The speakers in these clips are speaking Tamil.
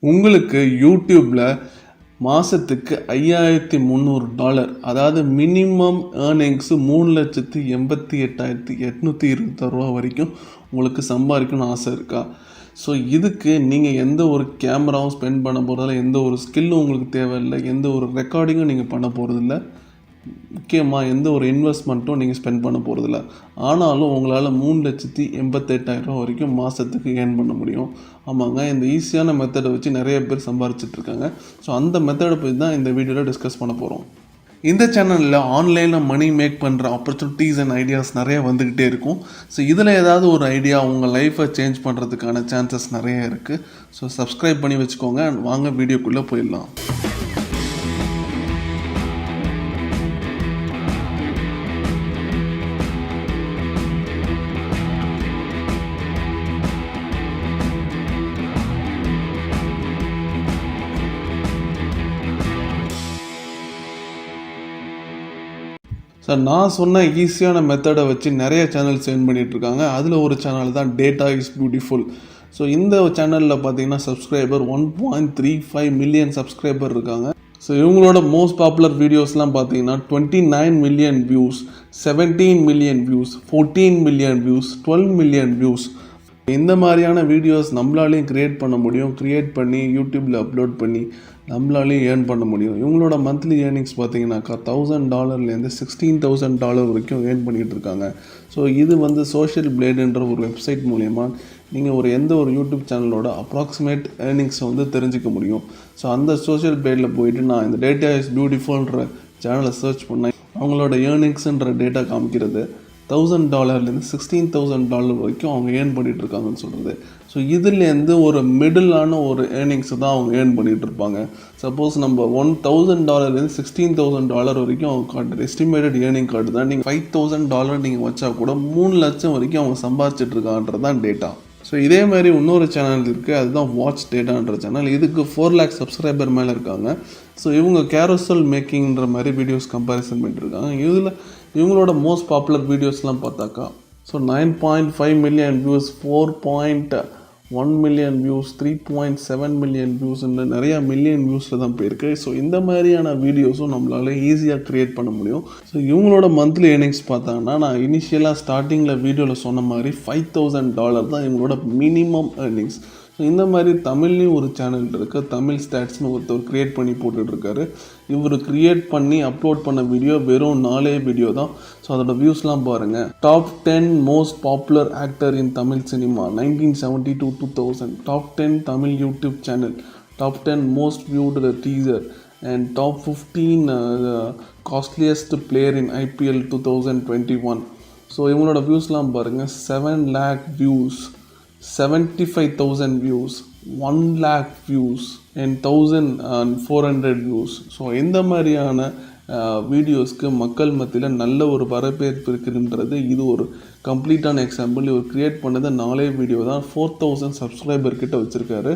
உங்களுக்கு யூடியூப்பில் மாதத்துக்கு $5,300, அதாவது மினிமம் ஏர்னிங்ஸு 3,88,826 வரைக்கும் உங்களுக்கு சம்பாதிக்கணும்னு ஆசை இருக்கா? ஸோ இதுக்கு நீங்கள் எந்த ஒரு கேமராவும் ஸ்பெண்ட் பண்ண போகிறதில்ல, எந்த ஒரு ஸ்கில்லும் உங்களுக்கு தேவையில்லை, எந்த ஒரு ரெக்கார்டிங்கும் நீங்கள் பண்ண போகிறதில்ல, முக்கியமாக எந்த ஒரு இன்வெஸ்ட்மெண்ட்டும் நீங்கள் ஸ்பெண்ட் பண்ண போகிறதில்ல. ஆனாலும் உங்களால் 3,88,000 வரைக்கும் மாதத்துக்கு ஏர்ன் பண்ண முடியும். ஆமாங்க, இந்த ஈஸியான மெத்தடை வச்சு நிறைய பேர் சம்பாரிச்சிட்ருக்காங்க. ஸோ அந்த மெத்தடை பற்றி தான் இந்த வீடியோவில் டிஸ்கஸ் பண்ண போகிறோம். இந்த சேனலில் ஆன்லைனில் மணி மேக் பண்ணுற ஆப்பர்ச்சுனிட்டிஸ் அண்ட் ஐடியாஸ் நிறைய வந்துக்கிட்டே இருக்கும். ஸோ இதில் ஏதாவது ஒரு ஐடியா உங்கள் லைஃப்பை சேஞ்ச் பண்ணுறதுக்கான சான்சஸ் நிறைய இருக்குது. ஸோ சப்ஸ்கிரைப் பண்ணி வச்சுக்கோங்க. வாங்க வீடியோக்குள்ளே போயிடலாம். சார், நான் சொன்ன ஈஸியான மெத்தடை வச்சு நிறைய சேனல்ஸ் ஏர்ன் பண்ணிகிட்ருக்காங்க. அதில் ஒரு சேனல் தான் டேட்டா இஸ் பியூட்டிஃபுல். ஸோ இந்த சேனலில் பார்த்தீங்கன்னா சப்ஸ்கிரைபர் 1.35 மில்லியன் சப்ஸ்கிரைபர் இருக்காங்க. ஸோ இவங்களோட மோஸ்ட் பாப்புலர் வீடியோஸ்லாம் பார்த்தீங்கன்னா 29 million views, 17 million views, 14 million views, 12 million views. இந்த மாதிரியான வீடியோஸ் நம்மளாலையும் க்ரியேட் பண்ண முடியும். க்ரியேட் பண்ணி யூடியூப்பில் அப்லோட் பண்ணி நம்மளாலையும் ஏர்ன் பண்ண முடியும். இவங்களோட மந்த்லி ஏர்னிங்ஸ் பார்த்தீங்கன்னாக்கா $1,000 $16,000 வரைக்கும் ஏர்ன் பண்ணிகிட்டு இருக்காங்க. ஸோ இது சோஷியல் பிளேடுன்ற ஒரு வெப்சைட் மூலயமா நீங்கள் எந்த ஒரு யூடியூப் சேனலோட அப்ராக்சிமேட் ஏர்னிங்ஸை தெரிஞ்சிக்க முடியும். ஸோ அந்த சோஷியல் பிளேடில் போயிட்டு நான் இந்த டேட்டா இஸ் பியூட்டிஃபுல்ன்ற சேனலை சர்ச் பண்ணேன். அவங்களோட ஏர்னிங்ஸுன்ற டேட்டா காமிக்கிறது $1,000 $16,000 வரைக்கும் அவங்க ஏர்ன் பண்ணிகிட்ருக்காங்கன்னு சொல்கிறது. ஸோ இதுலேருந்து ஒரு மிடிலான ஒரு ஏர்னிங்ஸை தான் அவங்க ஏர்ன் பண்ணிகிட்டு இருப்பாங்க. சப்போஸ் நம்ம $1,000 $16,000 வரைக்கும் அவங்க காட்டுது எஸ்டிமேட்டட் ஏர்னிங் காட்டு தான். நீங்கள் $5,000 நீங்கள் வச்சா கூட 3 லட்சம் வரைக்கும் அவங்க சம்பாதிச்சிட்ருக்கான்றது தான் டேட்டா. ஸோ இதே மாதிரி இன்னொரு சேனல் இருக்குது, அதுதான் வாட்ச் டேட்டான்ற சேனல். இதுக்கு 4 lakh சப்ஸ்கிரைபர் மேலே இருக்காங்க. ஸோ இவங்க கேரோசல் மேக்கிங்ன்ற மாதிரி வீடியோஸ் கம்பேரிசன் பண்ணிட்டுருக்காங்க. இதில் இவங்களோட மோஸ்ட் பாப்புலர் வீடியோஸ்லாம் பார்த்தாக்கா so 9.5 million views, 4.1 million views, 3.7 million வியூஸ்ன்னு நிறையா மில்லியன் வியூஸில் தான் போயிருக்கு. ஸோ இந்த மாதிரியான வீடியோஸும் நம்மளால் ஈஸியாக க்ரியேட் பண்ண முடியும். ஸோ இவங்களோட மந்த்லி ஏர்னிங்ஸ் பார்த்தாங்கன்னா நான் இனிஷியலாக ஸ்டார்டிங்கில் வீடியோவில் சொன்ன மாதிரி $5,000 தான் இவங்களோட மினிமம் ஏர்னிங்ஸ். ஸோ இந்த மாதிரி தமிழ்லேயும் ஒரு சேனல் இருக்குது, தமிழ் ஸ்டாட்ஸ்னு ஒருத்தர் க்ரியேட் பண்ணி போட்டுட்ருக்காரு. இவர் க்ரியேட் பண்ணி அப்லோட் பண்ண வீடியோ வெறும் 4 வீடியோ தான். ஸோ அதோட வியூஸ்லாம் பாருங்கள். Top 10 most popular actor in Tamil cinema 1970 to 2000, top 10 Tamil YouTube channel, top 10 most viewed teaser and top 15 costliest player in IPL 2021. So இவங்களோட வியூஸ்லாம் பாருங்கள். 7 lakh views, 75,000 views, 1 lakh views and 1,400 views. So இந்த மாதிரியான வீடியோஸ்க்கு மக்கள் மத்தியில் நல்ல ஒரு வரவேற்பு இருக்குன்றது இது ஒரு கம்ப்ளீட்டான எக்ஸாம்பிள். இவர் க்ரியேட் பண்ணது 4 வீடியோ தான், 4,000 சப்ஸ்கிரைபர் கிட்ட வச்சுருக்காரு.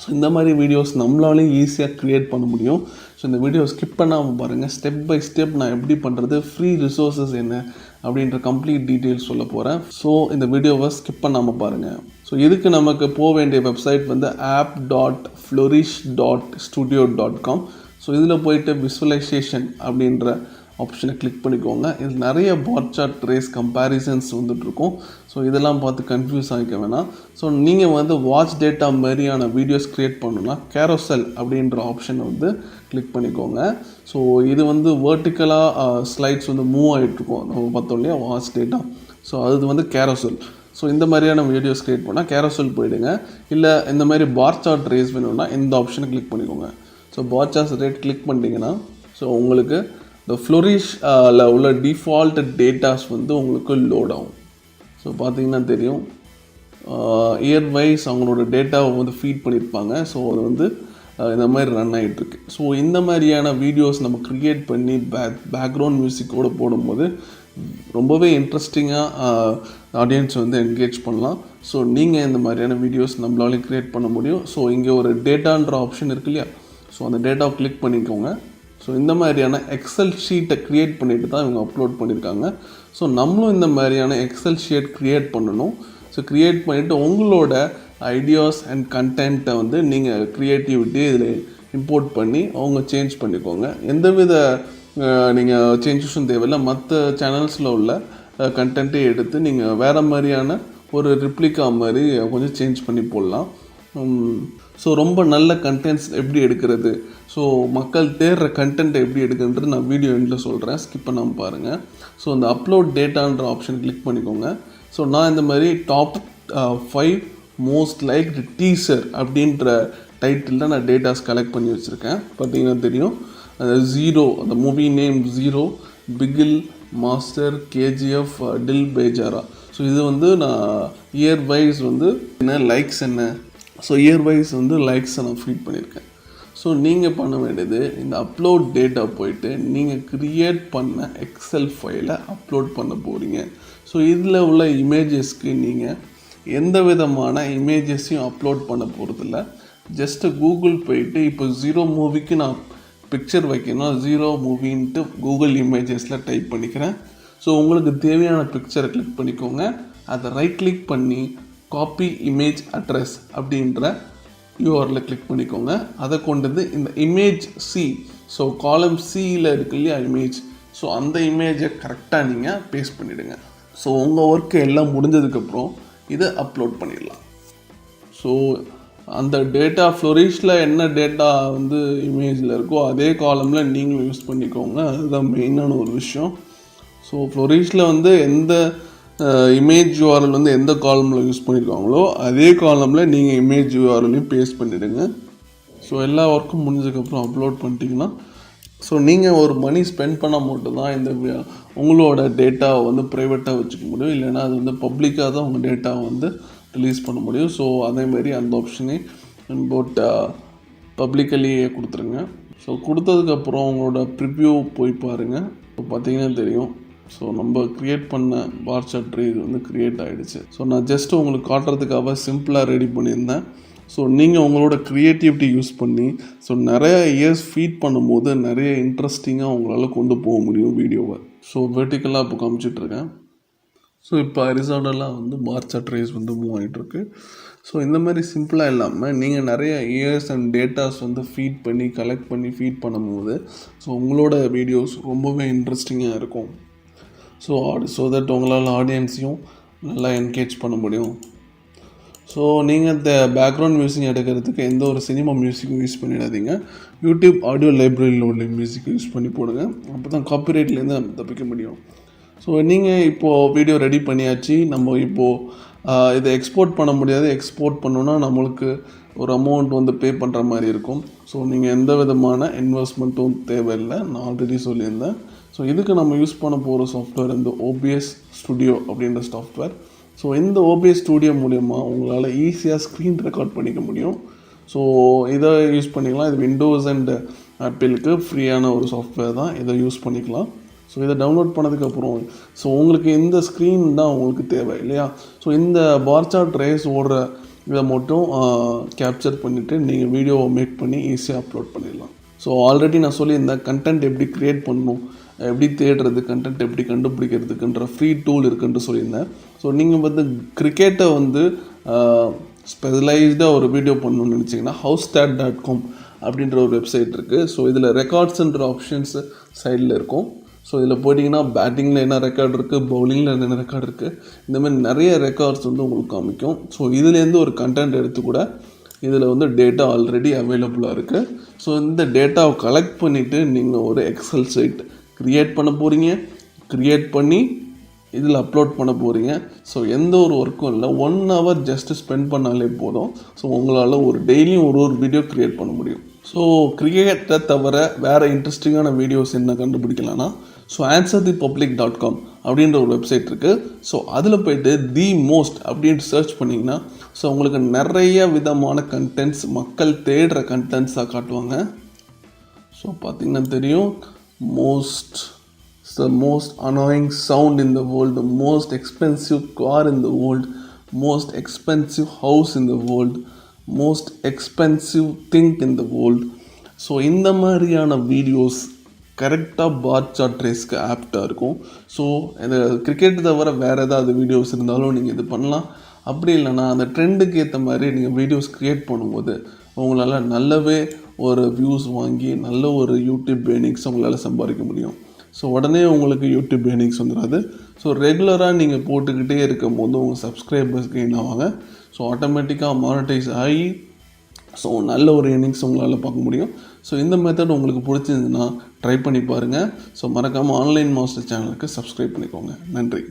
ஸோ இந்த மாதிரி வீடியோஸ் நம்மளாலையும் ஈஸியாக க்ரியேட் பண்ண முடியும். ஸோ இந்த வீடியோ ஸ்கிப் பண்ணாமல் பாருங்கள். ஸ்டெப் பை ஸ்டெப் நான் எப்படி பண்ணுறது, ஃப்ரீ ரிசோர்ஸஸ் என்ன அப்படின்ற கம்ப்ளீட் டீட்டெயில்ஸ் சொல்ல போகிறேன். ஸோ இந்த வீடியோவை ஸ்கிப் பண்ணாமல் பாருங்கள். ஸோ இதுக்கு நமக்கு போக வேண்டிய வெப்சைட் app.flourish.studio.com. ஸோ இதில் போயிட்டு விசுவலைசேஷன் அப்படின்ற ஆப்ஷனை கிளிக் பண்ணிக்கோங்க. இதில் நிறைய பார் சார்ட் ரேஸ் கம்பேரிசன்ஸ் வந்துட்டுருக்கும். ஸோ இதெல்லாம் பார்த்து கன்ஃபியூஸ் ஆகிக்க வேணாம். ஸோ நீங்கள் வாட்ச் டேட்டா மாதிரியான வீடியோஸ் க்ரியேட் பண்ணணும்னா கேரோசல் அப்படின்ற ஆப்ஷனை கிளிக் பண்ணிக்கோங்க. ஸோ இது வேர்ட்டிக்கலாக ஸ்லைட்ஸ் மூவ் ஆகிட்ருக்கும். நம்ம பார்த்தோம் இல்லையா வாட்ச் டேட்டா. ஸோ அது கேரோசல். ஸோ இந்த மாதிரியான வீடியோஸ் க்ரியேட் பண்ணால் கேரோசல் போயிடுங்க. இல்லை இந்த மாதிரி பார் சார்ட் ரேஸ் வேணும்னா இந்த ஆப்ஷனை கிளிக் பண்ணிக்கோங்க. So bar chart rate click பண்ணிட்டீங்கன்னா ஸோ உங்களுக்கு இந்த ஃப்ளோரிஷில் உள்ள டிஃபால்ட் டேட்டாஸ் உங்களுக்கு லோட் ஆகும். ஸோ பார்த்தீங்கன்னா தெரியும், இயர் வைஸ் அவங்களோட டேட்டாவை ஃபீட் பண்ணியிருப்பாங்க. ஸோ அது இந்த மாதிரி ரன் ஆகிட்டுருக்கு. ஸோ இந்த மாதிரியான வீடியோஸ் நம்ம க்ரியேட் பண்ணி பேக்ரவுண்ட் மியூசிக்கோடு போடும்போது ரொம்பவே இன்ட்ரெஸ்டிங்காக ஆடியன்ஸ் என்கேஜ் பண்ணலாம். ஸோ நீங்கள் இந்த மாதிரியான வீடியோஸ் நம்மளாலையும் க்ரியேட் பண்ண முடியும். ஸோ இங்கே ஒரு டேட்டான்ற ஆப்ஷன் இருக்கு இல்லையா, ஸோ அந்த டேட்டாவை கிளிக் பண்ணிக்கோங்க. ஸோ இந்த மாதிரியான எக்ஸல் ஷீட்டை க்ரியேட் பண்ணிட்டு தான் இவங்க அப்லோட் பண்ணியிருக்காங்க. ஸோ நம்மளும் இந்த மாதிரியான எக்ஸல் ஷீட் க்ரியேட் பண்ணணும். ஸோ க்ரியேட் பண்ணிவிட்டு உங்களோட ஐடியாஸ் அண்ட் கண்டென்ட்டை வந்து நீங்கள் க்ரியேட்டிவிட்டி இதில் இம்போர்ட் பண்ணி அவங்க சேஞ்ச் பண்ணிக்கோங்க. எந்தவித நீங்கள் சேஞ்சஸும் தேவையில்லை. மற்ற சேனல்ஸில் உள்ள கண்டென்ட்டை எடுத்து நீங்கள் வேறு மாதிரியான ஒரு ரிப்ளிகா மாதிரி கொஞ்சம் சேஞ்ச் பண்ணி போடலாம். ஸோ ரொம்ப நல்ல கண்டென்ட்ஸ் எப்படி எடுக்கிறது, ஸோ மக்கள் தேடுற கண்டென்ட் எப்படி எடுக்குன்றது நான் வீடியோ எண்டில் சொல்கிறேன், ஸ்கிப் பண்ணாமல் பாருங்கள். ஸோ அந்த அப்லோட் டேட்டான்ற ஆப்ஷன் கிளிக் பண்ணிக்கோங்க. ஸோ நான் இந்த மாதிரி டாப் 5 மோஸ்ட் லைக்டு டீசர் அப்படின்ற டைட்டிலில் நான் டேட்டாஸ் கலெக்ட் பண்ணி வச்சுருக்கேன். பார்த்தீங்கன்னா தெரியும், அந்த ஜீரோ, அந்த movie name zero, Bigil, Master, KGF, Dil Bechara. So இது வந்து நான் இயர் வைஸ் வந்து என்ன லைக்ஸ் என்ன, ஸோ இயர் வைஸ் வந்து லைக்ஸை நான் ஃபீட் பண்ணியிருக்கேன். ஸோ நீங்கள் பண்ண வேண்டியது இந்த அப்லோட் டேட்டா போயிட்டு நீங்கள் க்ரியேட் பண்ண எக்ஸல் ஃபைலை அப்லோட் பண்ண போகிறீங்க. ஸோ இதில் உள்ள இமேஜஸ்க்கு நீங்கள் எந்த விதமான இமேஜஸையும் அப்லோட் பண்ண போகிறதில்ல. ஜஸ்ட்டு கூகுள் போயிட்டு இப்போ ஜீரோ மூவிக்கு நான் பிக்சர் வைக்கணும், ஜீரோ மூவின்ட்டு கூகுள் இமேஜஸில் டைப் பண்ணிக்கிறேன். ஸோ உங்களுக்கு தேவையான பிக்சரை கிளிக் பண்ணிக்கோங்க. அதை ரைட் கிளிக் பண்ணி காப்பி இமேஜ் அட்ரஸ் அப்படின்ற யூஆரில் கிளிக் பண்ணிக்கோங்க. அதை கொண்டது இந்த இமேஜ் சி, ஸோ காலம் சியில் இருக்கு இல்லையா இமேஜ், ஸோ அந்த இமேஜை கரெக்டாக நீங்கள் பேஸ்ட் பண்ணிவிடுங்க. ஸோ உங்கள் ஒர்க்கு எல்லாம் முடிஞ்சதுக்கப்புறம் இதை அப்லோட் பண்ணிடலாம். ஸோ அந்த டேட்டா ஃப்ளோரிஷில் என்ன டேட்டா வந்து இமேஜில் இருக்கோ அதே காலமில் நீங்களும் யூஸ் பண்ணிக்கோங்க. அதுதான் மெயினான ஒரு விஷயம். ஸோ ஃப்ளோரிஷில் வந்து எந்த இமேஜ் யூஆர்எல் வந்து எந்த காலமில் யூஸ் பண்ணியிருக்காங்களோ அதே காலமில் நீங்கள் இமேஜ் யூஆர்எல்லையும் பேஸ்ட் பண்ணிவிடுங்க. ஸோ எல்லா ஒர்க்கும் முடிஞ்சதுக்கப்புறம் அப்லோட் பண்ணிட்டீங்கன்னா ஸோ நீங்கள் ஒரு மணி ஸ்பெண்ட் பண்ண மட்டும் தான் இந்த உங்களோட டேட்டாவை வந்து ப்ரைவேட்டாக வச்சுக்க முடியும், இல்லைன்னா அது வந்து பப்ளிக்காக தான் உங்கள் டேட்டாவை வந்து ரிலீஸ் பண்ண முடியும். ஸோ அதேமாதிரி அந்த ஆப்ஷனே போட் பப்ளிக்கலியே கொடுத்துருங்க. ஸோ கொடுத்ததுக்கப்புறம் உங்களோட ப்ரிவ்யூ போய் பாருங்கள். இப்போ பார்த்தீங்கன்னா தெரியும், ஸோ நம்ம க்ரியேட் பண்ண பார் சார்ட் ட்ரீ இது வந்து க்ரியேட் ஆகிடுச்சு. ஸோ நான் ஜஸ்ட்டு உங்களுக்கு காட்டுறதுக்காக சிம்பிளாக ரெடி பண்ணியிருந்தேன். ஸோ நீங்கள் உங்களோட க்ரியேட்டிவிட்டி யூஸ் பண்ணி ஸோ நிறைய இயர்ஸ் ஃபீட் பண்ணும்போது நிறைய இன்ட்ரெஸ்டிங்காக உங்களால் கொண்டு போக முடியும் வீடியோவை. ஸோ வெர்டிக்கலாக இப்போ காமிச்சிட்ருக்கேன். ஸோ இப்போ ஹரிசாண்டலாக வந்து பார் சார்ட் ட்ரீஸ் வந்து மூவ் ஆகிட்டுருக்கு. ஸோ இந்த மாதிரி சிம்பிளாக இல்லாமல் நீங்கள் நிறைய இயர்ஸ் அண்ட் டேட்டாஸ் வந்து ஃபீட் பண்ணி கலெக்ட் பண்ணி ஃபீட் பண்ணும்போது ஸோ உங்களோட வீடியோஸ் ரொம்பவே இன்ட்ரெஸ்டிங்காக இருக்கும். ஸோ தட் உங்களால் ஆடியன்ஸையும் நல்லா என்கேஜ் பண்ண முடியும். ஸோ நீங்கள் இந்த பேக்ரவுண்ட் மியூசிக் எடுக்கிறதுக்கு எந்த ஒரு சினிமா மியூசிக்கும் யூஸ் பண்ணிடாதீங்க. யூடியூப் ஆடியோ லைப்ரரியில் உள்ள மியூசிக் யூஸ் பண்ணி போடுங்க. அப்போ தான் காப்பிரைட்லேருந்து நம்ம தப்பிக்க முடியும். ஸோ நீங்கள் இப்போது வீடியோ ரெடி பண்ணியாச்சு. நம்ம இப்போது இதை எக்ஸ்போர்ட் பண்ண முடியாது. எக்ஸ்போர்ட் பண்ணோன்னா நம்மளுக்கு ஒரு அமௌண்ட் வந்து பே பண்ணுற மாதிரி இருக்கும். ஸோ நீங்கள் எந்த விதமான இன்வெஸ்ட்மெண்ட்டும் தேவையில்லை, நான் ஆல்ரெடி சொல்லியிருந்தேன். ஸோ இதுக்கு நம்ம யூஸ் பண்ண போகிற சாஃப்ட்வேர் இந்த OBS ஸ்டுடியோ அப்படின்ற சாஃப்ட்வேர். ஸோ இந்த OBS ஸ்டுடியோ மூலயமா உங்களால் ஈஸியாக ஸ்க்ரீன் ரெக்கார்ட் பண்ணிக்க முடியும். ஸோ இதை யூஸ் பண்ணிக்கலாம். இது விண்டோஸ் அண்ட் ஆப்பிளுக்கு ஃப்ரீயான ஒரு சாஃப்ட்வேர் தான், இதை யூஸ் பண்ணிக்கலாம். ஸோ இதை டவுன்லோட் பண்ணதுக்கப்புறம் ஸோ உங்களுக்கு இந்த ஸ்க்ரீன் தான் உங்களுக்கு தேவை இல்லையா. ஸோ இந்த பார் சார்ட் ரேஸ் ஓடுற இதை மட்டும் கேப்சர் பண்ணிவிட்டு நீங்கள் வீடியோவை மேக் பண்ணி ஈஸியாக அப்லோட் பண்ணிடலாம். ஸோ ஆல்ரெடி நான் சொல்லியிருந்தேன் கண்டென்ட் எப்படி க்ரியேட் பண்ணணும், எப்படி தேடுறது, கண்டென்ட் எப்படி கண்டுபிடிக்கிறதுக்குன்ற ஃப்ரீ டூல் இருக்குன்ட்டு சொல்லியிருந்தேன். ஸோ நீங்கள் வந்து கிரிக்கெட்டை வந்து ஸ்பெஷலைஸ்டாக ஒரு வீடியோ பண்ணணும்னு நினச்சிங்கன்னா housestat.com அப்படின்ற ஒரு வெப்சைட் இருக்குது. ஸோ இதில் ரெக்கார்ட்ஸுன்ற ஆப்ஷன்ஸ் சைடில் இருக்கும். ஸோ இதில் போய்ட்டிங்கன்னா பேட்டிங்கில் என்ன ரெக்கார்ட் இருக்குது, பவுலிங்கில் என்ன ரெக்கார்ட் இருக்குது, இந்தமாதிரி நிறைய ரெக்கார்ட்ஸ் வந்து உங்களுக்கு காமிக்கும். ஸோ இதுலேருந்து ஒரு கண்டென்ட் எடுத்து கூட இதில் வந்து டேட்டா ஆல்ரெடி அவைலபிளாக இருக்குது. ஸோ இந்த டேட்டாவை கலெக்ட் பண்ணிவிட்டு நீங்கள் ஒரு எக்ஸல் சைட் க்ரியேட் பண்ண போகிறீங்க. க்ரியேட் பண்ணி இதில் அப்லோட் பண்ண போகிறீங்க. ஸோ எந்த ஒரு ஒர்க்கும் இல்லை, 1 hour ஜஸ்ட்டு ஸ்பெண்ட் பண்ணாலே போதும். ஸோ உங்களால் ஒரு டெய்லியும் ஒரு வீடியோ க்ரியேட் பண்ண முடியும். ஸோ கிரியேட்டை தவிர வேறு இன்ட்ரெஸ்டிங்கான வீடியோஸ் என்ன கண்டுபிடிக்கலான்னா ஸோ answerthepublic.com அப்படின்ற ஒரு வெப்சைட் இருக்குது. ஸோ அதில் போய்ட்டு தி மோஸ்ட் அப்படின்ட்டு சர்ச் பண்ணிங்கன்னா ஸோ உங்களுக்கு நிறைய விதமான கண்டென்ட்ஸ், மக்கள் தேடுற கண்டென்ட்ஸாக காட்டுவாங்க. ஸோ பார்த்திங்கன்னா தெரியும், the most annoying sound in the world, the most expensive car in the world, most expensive house in the world, most expensive thing in the world. So இந்த மாதிரியான வீடியோஸ் கரெக்டாக பார் சார்ட் ரேஸ்க்கு ஆப்டாக இருக்கும். ஸோ இந்த கிரிக்கெட் தவிர வேறு ஏதாவது வீடியோஸ் இருந்தாலும் நீங்கள் இது பண்ணலாம். அப்படி இல்லைனா அந்த ட்ரெண்டுக்கு ஏற்ற மாதிரி நீங்கள் வீடியோஸ் க்ரியேட் பண்ணும்போது உங்களால் நல்லாவே ஒரு வியூஸ் வாங்கி நல்ல ஒரு யூடியூப் ஏர்னிங்ஸ் உங்களால் சம்பாதிக்க முடியும். ஸோ உடனே உங்களுக்கு யூடியூப் ஏர்னிங்ஸ் வந்துடாது. ஸோ ரெகுலராக நீங்கள் போட்டுக்கிட்டே இருக்கும் போது உங்கள் சப்ஸ்கிரைபர்ஸ் கெயின் ஆவாங்க. ஸோ ஆட்டோமேட்டிக்காக மானிட்டைஸ் ஆகி ஸோ நல்ல ஒரு ஏர்னிங்ஸ் உங்களால் பார்க்க முடியும். ஸோ இந்த மெத்தட் உங்களுக்கு பிடிச்சிருந்துன்னா ட்ரை பண்ணி பாருங்கள். ஸோ மறக்காமல் ஆன்லைன் மாஸ்டர் சேனலுக்கு சப்ஸ்கிரைப் பண்ணிக்கோங்க. நன்றி.